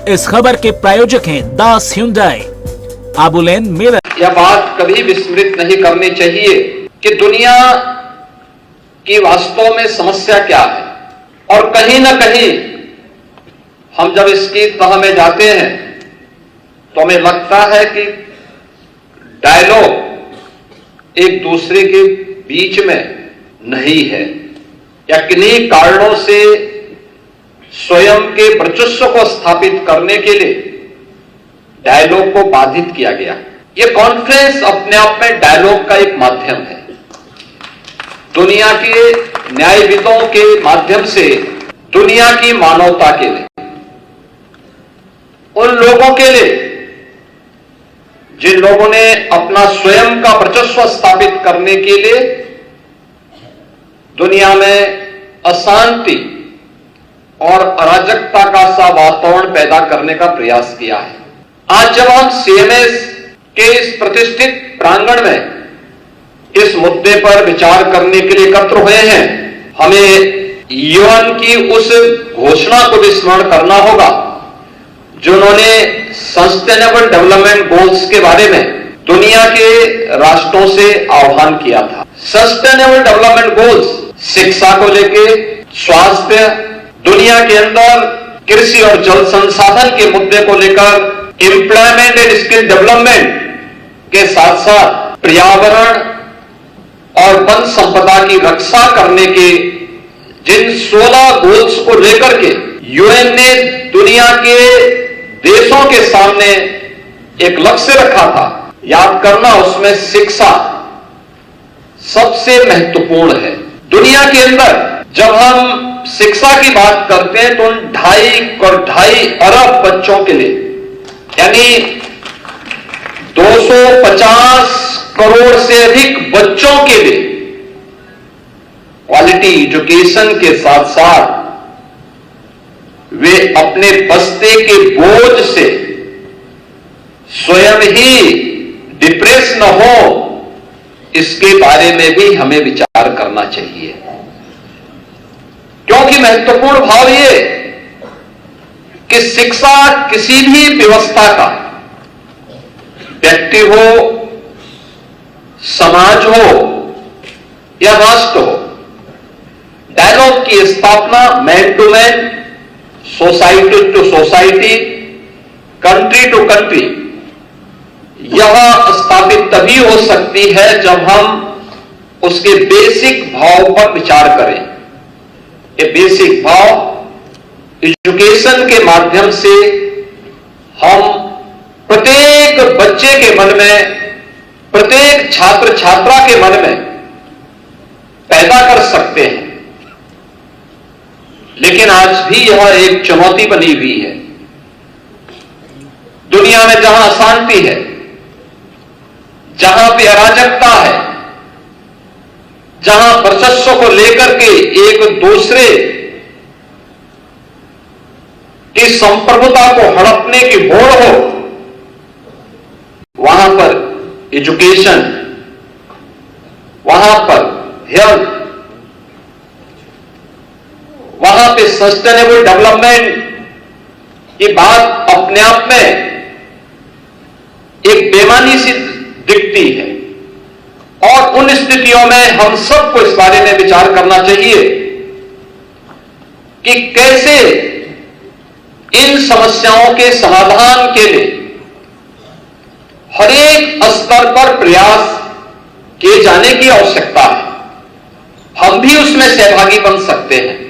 इस खबर के प्रायोजक हैं दास Hyundai, आबुलेन मेरठ। यह बात कभी विस्मृत नहीं करनी चाहिए कि दुनिया की वास्तव में समस्या क्या है, और कहीं ना कहीं हम जब इसकी तह में जाते हैं तो हमें लगता है कि डायलॉग एक दूसरे के बीच में नहीं है, या किन्हीं कारणों से स्वयं के वर्चस्व को स्थापित करने के लिए डायलॉग को बाधित किया गया। यह कॉन्फ्रेंस अपने आप में डायलॉग का एक माध्यम है। दुनिया के न्यायविदों के माध्यम से दुनिया की मानवता के लिए, उन लोगों के लिए जिन लोगों ने अपना स्वयं का वर्चस्व स्थापित करने के लिए दुनिया में अशांति और अराजकता का सा वातावरण पैदा करने का प्रयास किया है। आज जब हम CMS के इस प्रतिष्ठित प्रांगण में इस मुद्दे पर विचार करने के लिए एकत्र हुए हैं, हमें UN की उस घोषणा को भी स्मरण करना होगा जिन्होंने सस्टेनेबल डेवलपमेंट गोल्स के बारे में दुनिया के राष्ट्रों से आह्वान किया था। सस्टेनेबल डेवलपमेंट गोल्स शिक्षा को लेके, स्वास्थ्य, दुनिया के अंदर कृषि और जल संसाधन के मुद्दे को लेकर, एम्प्लॉयमेंट एंड स्किल डेवलपमेंट के साथ साथ पर्यावरण और वन संपदा की रक्षा करने के जिन 16 गोल्स को लेकर के UN ने दुनिया के देशों के सामने एक लक्ष्य रखा था, याद करना उसमें शिक्षा सबसे महत्वपूर्ण है। दुनिया के अंदर जब हम शिक्षा की बात करते हैं तो 2.5 अरब बच्चों के लिए, यानी 250 करोड़ से अधिक बच्चों के लिए क्वालिटी एजुकेशन के साथ साथ वे अपने बस्ते के बोझ से स्वयं ही डिप्रेस न हो, इसके बारे में भी हमें विचार करना चाहिए। क्योंकि महत्वपूर्ण भाव ये कि शिक्षा किसी भी व्यवस्था का, व्यक्ति हो, समाज हो या राष्ट्र हो, डायलॉग की स्थापना man to man, society to society, country to country, यह स्थापित तभी हो सकती है जब हम उसके बेसिक भाव पर विचार करें। ये बेसिक भाव एजुकेशन के माध्यम से हम प्रत्येक बच्चे के मन में, प्रत्येक छात्र छात्रा के मन में पैदा कर सकते हैं। लेकिन आज भी यह एक चुनौती बनी हुई है। दुनिया में जहां अशांति है, जहां पे अराजकता है, जहां वर्चस्व को लेकर के एक दूसरे की संप्रभुता को हड़पने की होड़ हो, वहां पर एजुकेशन, वहां पर हेल्थ, वहां पे सस्टेनेबल डेवलपमेंट की बात अपने आप में एक बेमानी सी दिखती है। और उन स्थितियों में हम सबको इस बारे में विचार करना चाहिए कि कैसे इन समस्याओं के समाधान के लिए हर एक स्तर पर प्रयास किए जाने की आवश्यकता है। हम भी उसमें सहभागी बन सकते हैं।